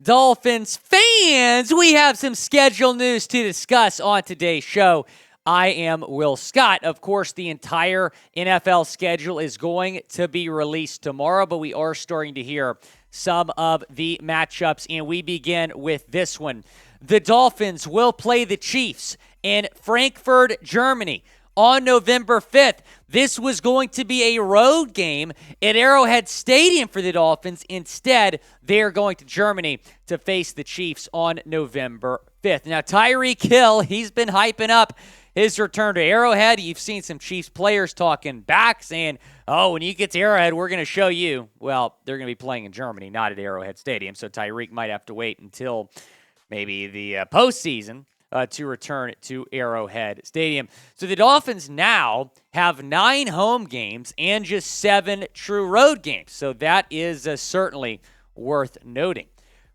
Dolphins fans, we have some schedule news to discuss on today's show. I am Will Scott. Of course, the entire NFL schedule is going to be released tomorrow, but we are starting to hear some of the matchups, and we begin with this one. The Dolphins will play the Chiefs in Frankfurt, Germany on November 5th. This was going to be a road game at Arrowhead Stadium for the Dolphins. Instead, they are going to Germany to face the Chiefs on November 5th. Now, Tyreek Hill, he's been hyping up his return to Arrowhead. You've seen some Chiefs players talking back, saying, oh, when you get to Arrowhead, we're going to show you. Well, they're going to be playing in Germany, not at Arrowhead Stadium, so Tyreek might have to wait until maybe the postseason to return to Arrowhead Stadium. So the Dolphins now have 9 home games and just 7 true road games. So that is certainly worth noting.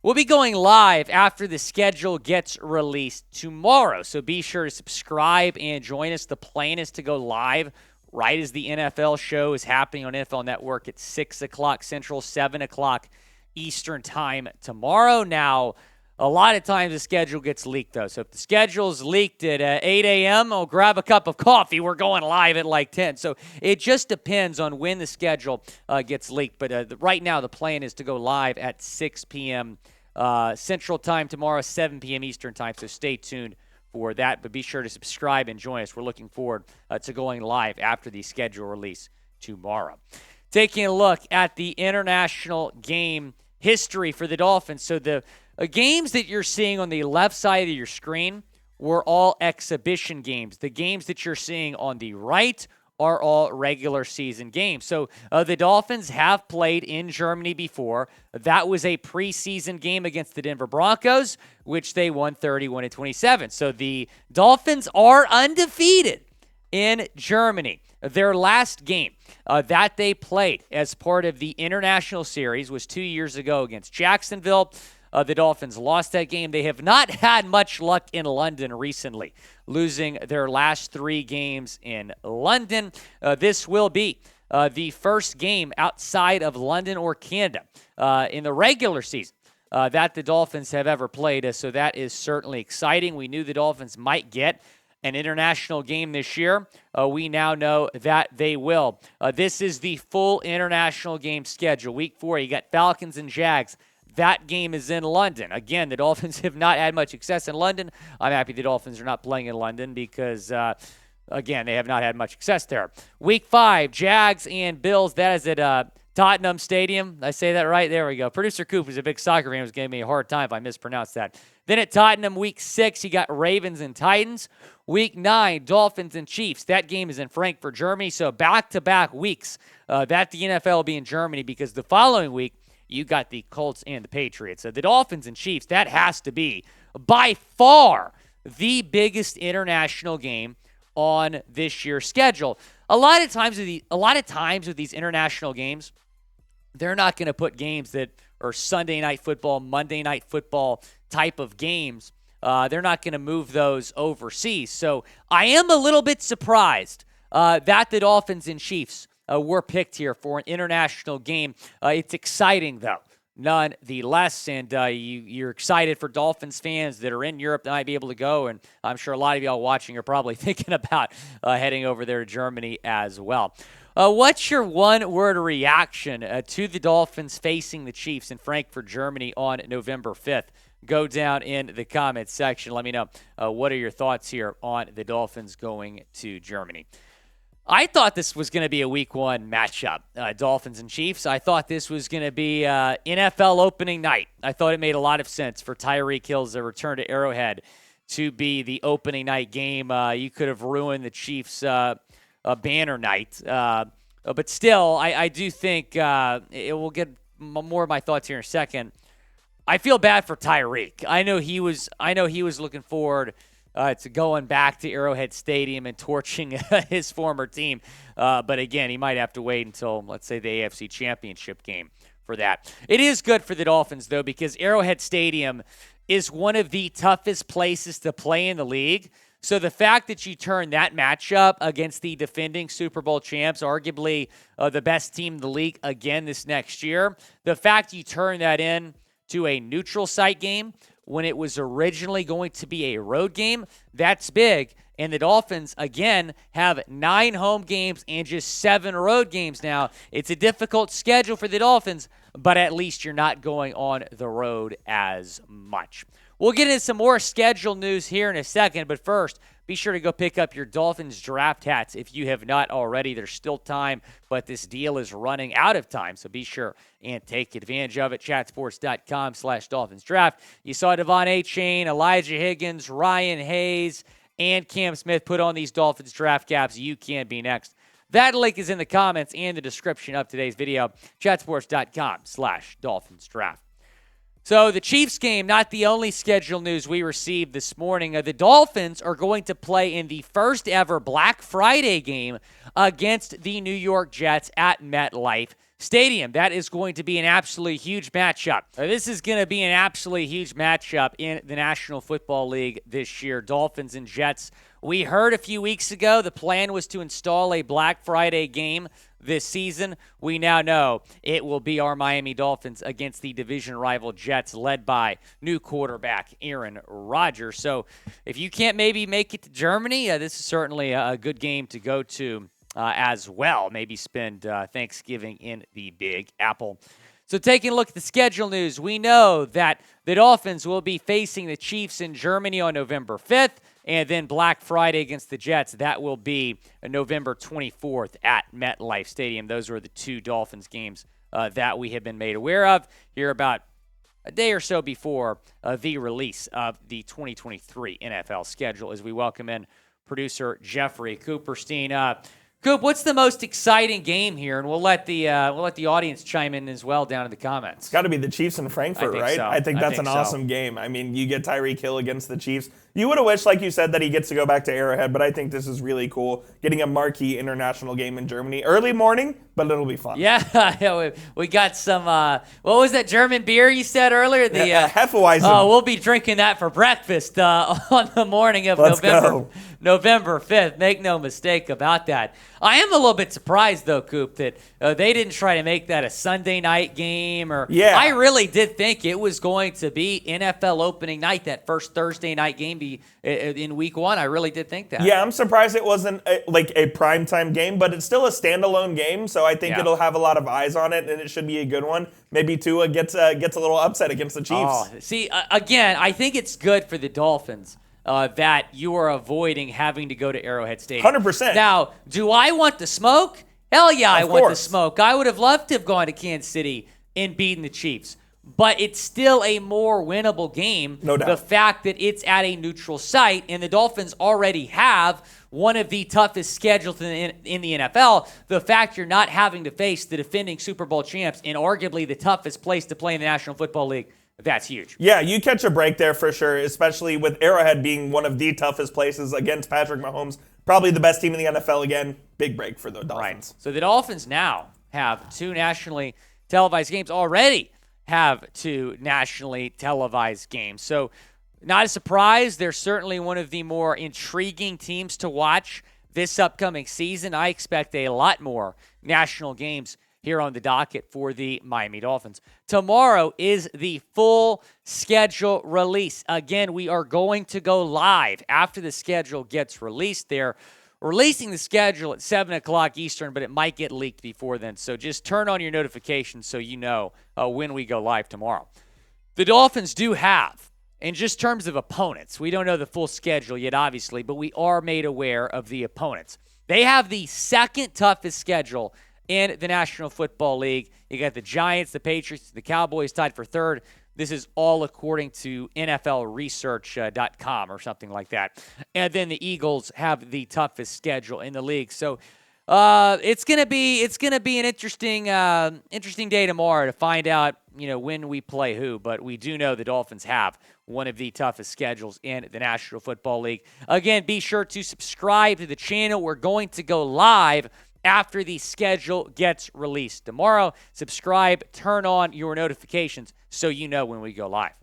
We'll be going live after the schedule gets released tomorrow. So be sure to subscribe and join us. The plan is to go live right as the NFL show is happening on NFL Network at 6 o'clock Central, 7 o'clock Eastern time tomorrow. Now, a lot of times the schedule gets leaked, though. So if the schedule's leaked at 8 a.m., I'll grab a cup of coffee. We're going live at like 10. So it just depends on when the schedule gets leaked. But right now the plan is to go live at 6 p.m. Central time tomorrow, 7 p.m. Eastern time. So stay tuned for that. But be sure to subscribe and join us. We're looking forward to going live after the schedule release tomorrow. Taking a look at the international game history for the Dolphins. So the games that you're seeing on the left side of your screen were all exhibition games. The games that you're seeing on the right are all regular season games. So the Dolphins have played in Germany before. That was a preseason game against the Denver Broncos, which they won 31-27. So the Dolphins are undefeated in Germany. Their last game that they played as part of the international series was 2 years ago against Jacksonville. The Dolphins lost that game. They have not had much luck in London recently, losing their last 3 games in London. This will be the first game outside of London or Canada in the regular season that the Dolphins have ever played. So that is certainly exciting. We knew the Dolphins might get an international game this year. We now know that they will. This is the full international game schedule. Week 4, you got Falcons and Jags. That game is in London. Again, the Dolphins have not had much success in London. I'm happy the Dolphins are not playing in London because, again, they have not had much success there. Week 5, Jags and Bills. That is at Tottenham Stadium. Did I say that right? There we go. Producer Coop is a big soccer fan. Was giving me a hard time if I mispronounced that. Then at Tottenham, Week 6, you got Ravens and Titans. Week 9, Dolphins and Chiefs. That game is in Frankfurt, Germany. So back-to-back weeks that the NFL will be in Germany because the following week, you got the Colts and the Patriots. So the Dolphins and Chiefs, that has to be by far the biggest international game on this year's schedule. A lot of times with these international games, they're not going to put games that are Sunday night football, Monday night football type of games. They're not going to move those overseas. So I am a little bit surprised that the Dolphins and Chiefs were picked here for an international game. It's exciting, though, nonetheless. And you're excited for Dolphins fans that are in Europe that might be able to go. And I'm sure a lot of y'all watching are probably thinking about heading over there to Germany as well. What's your one-word reaction to the Dolphins facing the Chiefs in Frankfurt, Germany on November 5th? Go down in the comments section. Let me know what are your thoughts here on the Dolphins going to Germany. I thought this was going to be a Week 1 matchup, Dolphins and Chiefs. I thought this was going to be NFL opening night. I thought it made a lot of sense for Tyreek Hill's return to Arrowhead to be the opening night game. You could have ruined the Chiefs' banner night. But still, I do think it will get more of my thoughts here in a second. I feel bad for Tyreek. I know he was looking forward to going back to Arrowhead Stadium and torching his former team. But again, he might have to wait until, let's say, the AFC Championship game for that. It is good for the Dolphins, though, because Arrowhead Stadium is one of the toughest places to play in the league. So the fact that you turn that matchup against the defending Super Bowl champs, arguably the best team in the league again this next year, the fact you turn that in to a neutral site game when it was originally going to be a road game. That's big. And the Dolphins, again, have 9 home games and just 7 road games now. It's a difficult schedule for the Dolphins, but at least you're not going on the road as much. We'll get into some more schedule news here in a second, but first, be sure to go pick up your Dolphins draft hats if you have not already. There's still time, but this deal is running out of time, so be sure and take advantage of it. Chatsports.com/Dolphins draft. You saw Devon Achane, Elijah Higgins, Ryan Hayes, and Cam Smith put on these Dolphins draft caps. You can be next. That link is in the comments and the description of today's video. Chatsports.com/Dolphins draft. So the Chiefs game, not the only schedule news we received this morning. The Dolphins are going to play in the first ever Black Friday game against the New York Jets at MetLife Stadium. That is going to be an absolutely huge matchup. This is going to be an absolutely huge matchup in the National Football League this year. Dolphins and Jets. We heard a few weeks ago the plan was to install a Black Friday game this season. We now know it will be our Miami Dolphins against the division rival Jets, led by new quarterback Aaron Rodgers. So if you can't maybe make it to Germany, this is certainly a good game to go to as well. Maybe spend Thanksgiving in the Big Apple. So taking a look at the schedule news, we know that the Dolphins will be facing the Chiefs in Germany on November 5th, and then Black Friday against the Jets. That will be November 24th at MetLife Stadium. Those are the 2 Dolphins games that we have been made aware of here about a day or so before the release of the 2023 NFL schedule, as we welcome in producer Jeffrey Cooperstein. Coop, what's the most exciting game here? And we'll let the audience chime in as well down in the comments. It's got to be the Chiefs and Frankfurt, right? So. I think that's an awesome game. I mean, you get Tyreek Hill against the Chiefs. You would have wished, like you said, that he gets to go back to Arrowhead, but I think this is really cool, getting a marquee international game in Germany. Early morning, but it'll be fun. Yeah, we got some, what was that German beer you said earlier? The Hefeweizen. Oh, we'll be drinking that for breakfast on the morning of November 5th. Make no mistake about that. I am a little bit surprised, though, Coop, that they didn't try to make that a Sunday night game. I really did think it was going to be NFL opening night, that first Thursday night game in week 1. I really did think that. Yeah, I'm surprised it wasn't a primetime game, but it's still a standalone game, so I think it'll have a lot of eyes on it, and it should be a good one. Maybe Tua gets a little upset against the Chiefs. Oh, see, again, I think it's good for the Dolphins that you are avoiding having to go to Arrowhead Stadium. 100%. Now, do I want the smoke? Hell yeah, I want the smoke. I would have loved to have gone to Kansas City and beaten the Chiefs. But it's still a more winnable game. No doubt. The fact that it's at a neutral site, and the Dolphins already have one of the toughest schedules in the NFL. The fact you're not having to face the defending Super Bowl champs in arguably the toughest place to play in the National Football League, that's huge. Yeah, you catch a break there for sure, especially with Arrowhead being one of the toughest places against Patrick Mahomes. Probably the best team in the NFL again. Big break for the Dolphins. Right. So the Dolphins now have 2 nationally televised games already. Have 2 nationally televised games. So not a surprise. They're certainly one of the more intriguing teams to watch this upcoming season. I expect a lot more national games here on the docket for the Miami Dolphins. Tomorrow is the full schedule release. Again, we are going to go live after the schedule gets released. They're releasing the schedule at 7 o'clock Eastern, but it might get leaked before then. So just turn on your notifications so you know when we go live tomorrow. The Dolphins do have, in just terms of opponents, we don't know the full schedule yet, obviously, but we are made aware of the opponents. They have the second toughest schedule in the National Football League. You got the Giants, the Patriots, the Cowboys tied for 3rd. This is all according to NFLresearch.com or something like that. And then the Eagles have the toughest schedule in the league. So it's gonna be an interesting day tomorrow to find out when we play who. But we do know the Dolphins have one of the toughest schedules in the National Football League. Again, be sure to subscribe to the channel. We're going to go live after the schedule gets released tomorrow. Subscribe, turn on your notifications so you know when we go live.